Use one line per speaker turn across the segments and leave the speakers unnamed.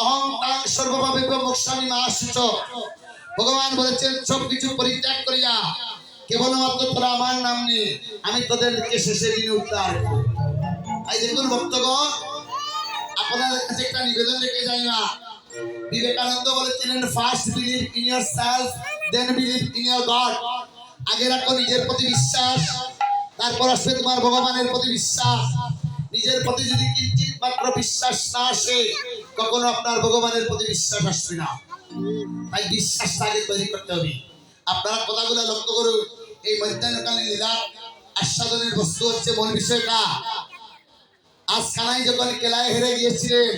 অহংকার সর্বভাবে মোক্ষামি মা শুচ। ভগবান বলেছেন সবকিছু পরিত্যাগ করিয়া কেবলমাত্র তোরা আমার নাম নে, আমি তোদেরকে শেষের দিনে উদ্ধার করব। তাই দেখুন ভক্তগণ, আপনাদের কাছে একটা নিবেদন রেখে যাই না। বিবেকানন্দ বলেছিলেন first believe in yourself then believe in your God. আগে রাখো নিজের প্রতি বিশ্বাস, তারপর আসবে তোমার ভগবানের প্রতি বিশ্বাস। নিজের প্রতি যদি কিঞ্চিত মাত্র বিশ্বাস না আসে, কখনো আপনার ভগবানের প্রতি বিশ্বাস আসবে না। তাই বিশ্বাসটা আগে তৈরি করতে হবে। আপনারা কথাগুলো লক্ষ্য করুন। এই মধ্যাহ্নকালীন লীলা আস্বাদনের বস্তু হচ্ছে মূল বিষয়টা। আজ কানাই যখন কেলায় হেরে গিয়েছিলেন,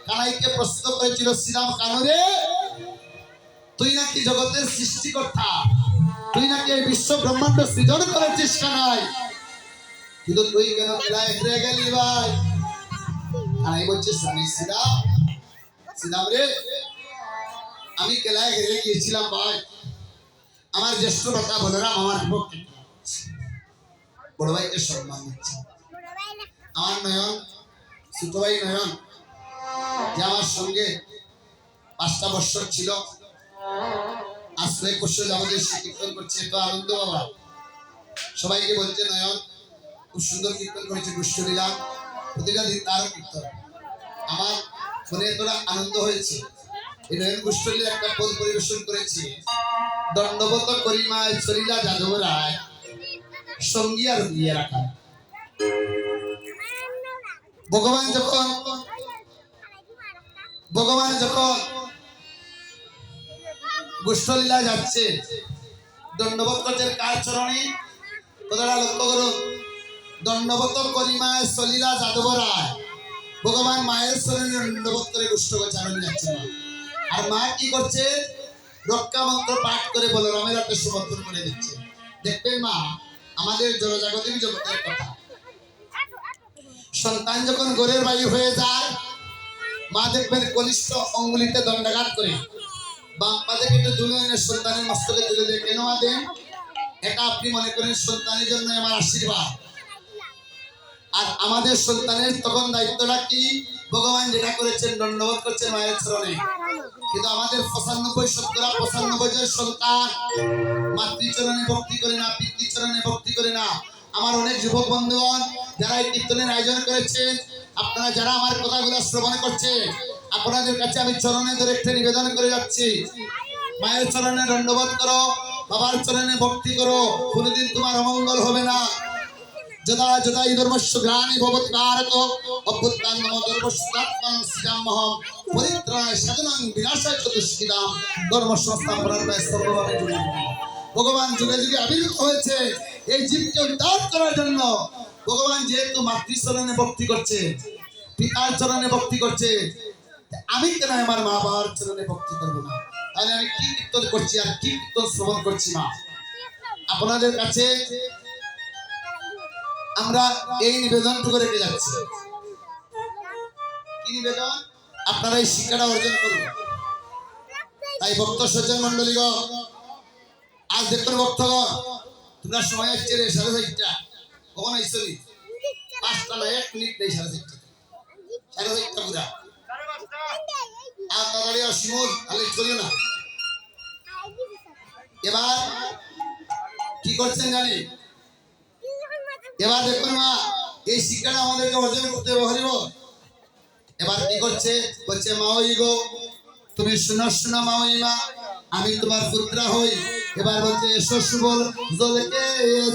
কানাইকে প্রশ্ন করেছিল শ্রীরাম, কানুরে তুই নাকি জগতের সৃষ্টিকর্তা, তুই নাকি এই বিশ্ব ব্রহ্মাণ্ড সৃজন করেছিস কানাই, কিন্তু তুই কেন কেলায় হেরে গেলি ভাই? কানাই বলছে স্বামী শ্রীরাম, শ্রীরাম রে, আমি কেলায় হেরে গিয়েছিলাম ভাই। আমার জ্যেষ্ঠ ভ্রাতা বলরাম আমার বিপক্ষে, বড় ভাইকে সম্মান দিচ্ছে। আমার নয়ন, ছোট ভাই নয়ন, যে আমার সঙ্গে 5টা বছর ছিল, আজ 1 বছর আমাদের কীর্তন করছে, তো আনন্দ বাবা সবাইকে বলছে নয়ন খুব সুন্দর কীর্তন করেছে, গোষ্ঠ লীলা প্রতিটা দিন তারও কীর্তন। আমার মনে এতটা আনন্দ হয়েছে। এই নয়ন গোষ্ঠ লীলা একটা পদ পরিবেশন করেছে, দণ্ডবত করিমায় চলিলা যাদব রায়, সঙ্গী আর দিয়ে রাখা। ভগবান যখন গোষ্ঠলীলা যাচ্ছে, দণ্ডবত করছেন কার চরণে? কথাটা লক্ষ্য করুন। দণ্ডবত করিমায় চলিলা যাদব রায়, ভগবান মায়ের চরণে দণ্ডবত করে গোষ্ঠচারণ যাচ্ছে না। আর মা কি করছে? রক্ষা মন্ত্র পাঠ করে বলরামের হাতে সমর্থন করে দিচ্ছে। দেখবেন মা আমাদের জড়জাগতিক জগতের কথা। সন্তান যখন গোরের বায়ু হয়ে যায়, মা দেখবেন কনিষ্ঠ অঙ্গুলিতে দণ্ডাঘাত করে বাম পা থেকে একটু তুলে এনে সন্তানের মস্তকে তুলে দেয়। কেন মা দেন? এটা আপনি মনে করেন সন্তানের জন্য আমার আশীর্বাদ। আর আমাদের সন্তানের তখন দায়িত্বটা কি? ভগবান যেটা করেছেন, দণ্ডবোধ করছেন মায়ের চরণে। কিন্তু আমাদের 95-95 জন সন্তান মাতৃচরণে ভক্তি করে না, পিতৃচরণে ভক্তি করে না। আমার অনেক যুবক বন্ধুগণ যারা এই কীর্তনের আয়োজন করেছেন, আপনারা যারা আমার কথাগুলো শ্রবণ করছেন, আপনাদের কাছে আমি চরণে ধরে একটা নিবেদন করে যাচ্ছি, মায়ের চরণে দণ্ডবোধ করো, বাবার চরণে ভক্তি করো, কোনোদিন তোমার অমঙ্গল হবে না। যদা যদা ধর্মস্য গ্লানি ভবতি ভারত অভ্যুত্থানম ধর্মস্যাত্মনং সৃজাম্যহম পরিত্রাণায় সাধনাং বিনাশায় চ দুষ্কৃতাম ধর্ম সংস্থাপনায় সর্বভাবে জুড়ে। ভগবান যুগে যুগে আবির্ভূত হয়েছে এই জীবকে উদ্ধার করার জন্য। ভগবান যেহেতু মাতৃচরণে ভক্তি করছে, পিতার চরণে ভক্তি করছে, আমি কেন আমার মা বাবার চরণে ভক্তি করবো না? তাহলে আমি কি কীর্তন করছি আর কি কীর্তন শ্রবণ করছি? মা আপনাদের কাছে আমরা এই নিবেদনটুকু রেখে যাচ্ছি। কি নিবেদন? আপনারা এই শিক্ষাটা অর্জন করুন। তাই ভক্ত সজ্জন মন্ডলীগণ, আজ দেখুন ভক্তগণ, তোমরা সময় আসছে রে 4:30, কখন আইসি? 5টা না, 1 মিনিট নেই, 4:30 পুরা। আর তাড়াতাড়ি শিমুল আলে চলিও না। এবার কি করছেন জানি? এবার দেখুন মা, এই শিক্ষাটা আমাদেরকে অর্জন করতে পারিব। এবার কি করছে? বলছে মাওই গো তুমি শোনো শোনো মাওই মা, আমি তোমার পুত্র হই। এবার বলছে এসো সুবল জলকে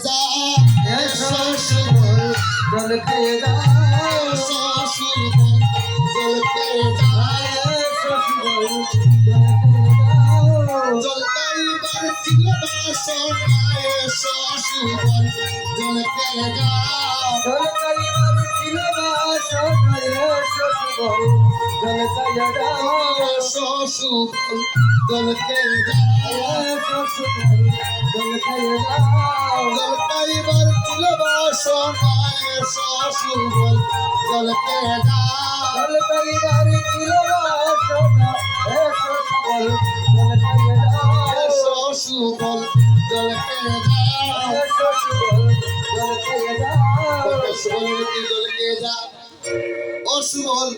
যা, এসো সুবল জলকে যা, এসো সুবল জলকে যা, এসো সুবল জলকাই বার ছিল বাসনা, এসো সুবল জলকে যা, জলকাই বার ছিল বাসনা, এসো সুবল জলকে যা, এসো সুবল জলকে যা, এসো সুবল জলকে যা, জলকাই বার ছিল বাসনা, এসো সুবল জলকে যা, জলকাই বার ছিল বাসনা, এসো সুবল জলকে যা, এসো সুবল জলকে যা, এসো সুবল জলকে যা, সুবল জলকে যা। ও সুবল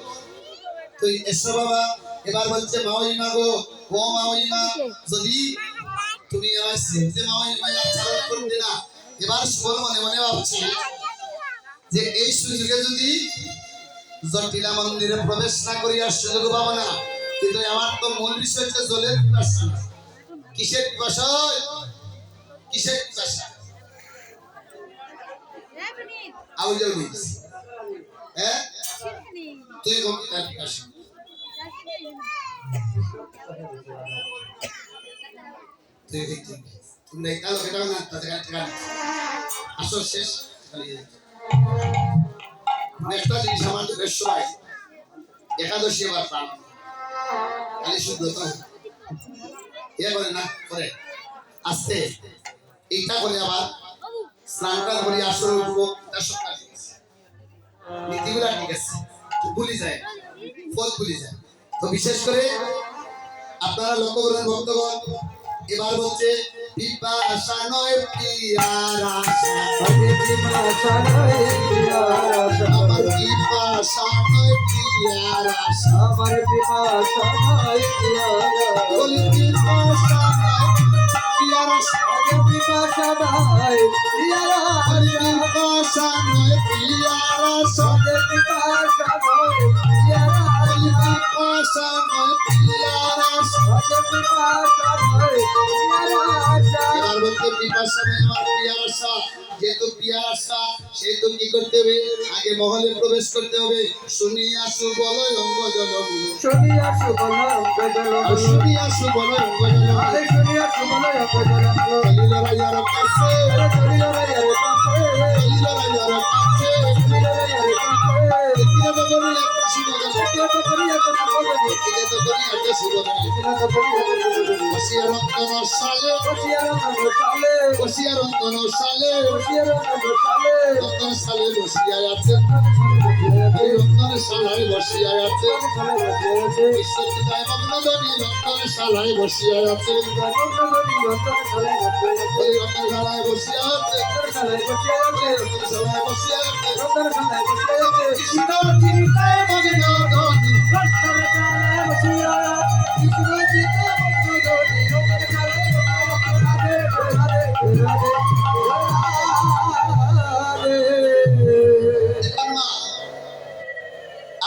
তুই এসো বাবা, এবার বলছে মাওইমা গো, ও মাওইমা, যদি তুমি আমার সিমতে মাওইমা আচরণ করতে না, এবার সুবল মনে মনে ভাবছে যে এই সুযোগে যদি জটিলা মন্দিরে প্রবেশ না করিয়া সুযোগ পাবো না, কিন্তু আমার তো মূল বিষয় হচ্ছে জলের পিপাসা। কিসের পিপাসা? কিসের পিপাসা? আউজাল বলছি, হ্যাঁ তুই তার পিপাসা। তুমি কালো কেটাও না তাদের আসর শেষ। একটা জিনিস আমার বেশ সময় একাদশী এবার প্রাণ খালি শুদ্ধতা এ করে না করে আস্তে এইটা করে আবার স্নানটা করে আসরে উঠবো, তার সব কাজ নীতিগুলা ঠিক আছে, ভুলি যায়, ফল ভুলি যায়। তো বিশেষ করে আপনারা লক্ষ্য করেন ভক্তগণ, এবার বলছে পিপাসা নয় পিয়ার আশা, পিপাসা নয় পিয়ার আশা, আমার পিপাসা নয় পিয়ার আশা, আমার পিপাসা নয় পিয়ার আশা, বলি পিপাসা নয় পিয়ার আশা, পিপাসা নয় পিয়ার আশা, পিপাসা নয় পিয়ার আশা, পিপাসা নয় পিয়ার আশা, পিপাসা নয় পিয়ার আশা, পিপাসা নয় পিয়ার আশা। এবার বলতে পিপাসা নয় আমার পিয়ার আশা, যেহেতু পিয়ার আশা সেহেতু কি করতে হবে? আগে মহলে প্রবেশ করতে হবে। শুনিয়া সুবলয় অঙ্গ জল, শুনিয়া সুবলয় অঙ্গ জল, শুনিয়া সুবলয় অঙ্গ জল, আরে শুনিয়া সুবলয় অঙ্গ জল, চলিল রাজার কাছে, চলিল রাজার কাছে, চলিল রাজার কাছে, চলিল রাজার কাছে, কিনা তো করি একটা সুবলয়, কিনা তো করি একটা সুবলয়, কিনা তো করি একটা সুবলয়, কিনা তো করি একটা সুবলয়, বসিয়া রতন সালে, বসিয়া রতন সালে, বসিয়া রতন সালে, বসিয়া রতন সালে, রতন সালে বসিয়া আছে, এই রতন সালায় বসিয়া আছে, ঈশ্বর পিতায় মগ্নধনী রতন সালায় বসিয়া আছে, মগ্নধনী রতন সালায় বসিয়া আছে, এই রতন সালায় বসিয়া আছে, রতন সালায় বসিয়া আছে, রতন সালায় বসিয়া আছে, রতন সালায় বসিয়া আছে, কৃষ্ণ চিন্তায় মগ্নধনী রতন সালায় বসিয়া আছে, কৃষ্ণ চিন্তায় মগ্নধনী রতন সালায় বসিয়া আছে, রাধে রাধে রাধে।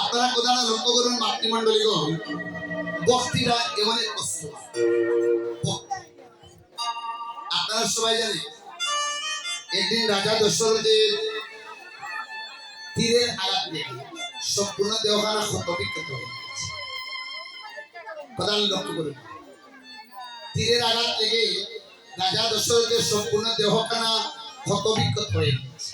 আপনারা কোথাও লক্ষ্য করুন মাতৃমণ্ডলীগণ, ভক্তিরা এমন এক বস্তু, আপনারা সবাই জানেন একদিন রাজা দশরথের তীরের আঘাত লেগে সম্পূর্ণ দেহখানা ক্ষতবিক্ষত হয়ে গেছে। কথা লক্ষ্য করুন, তীরের আঘাত লেগে রাজা দশরথের সম্পূর্ণ দেহখানা ক্ষতবিক্ষত হয়ে গেছে।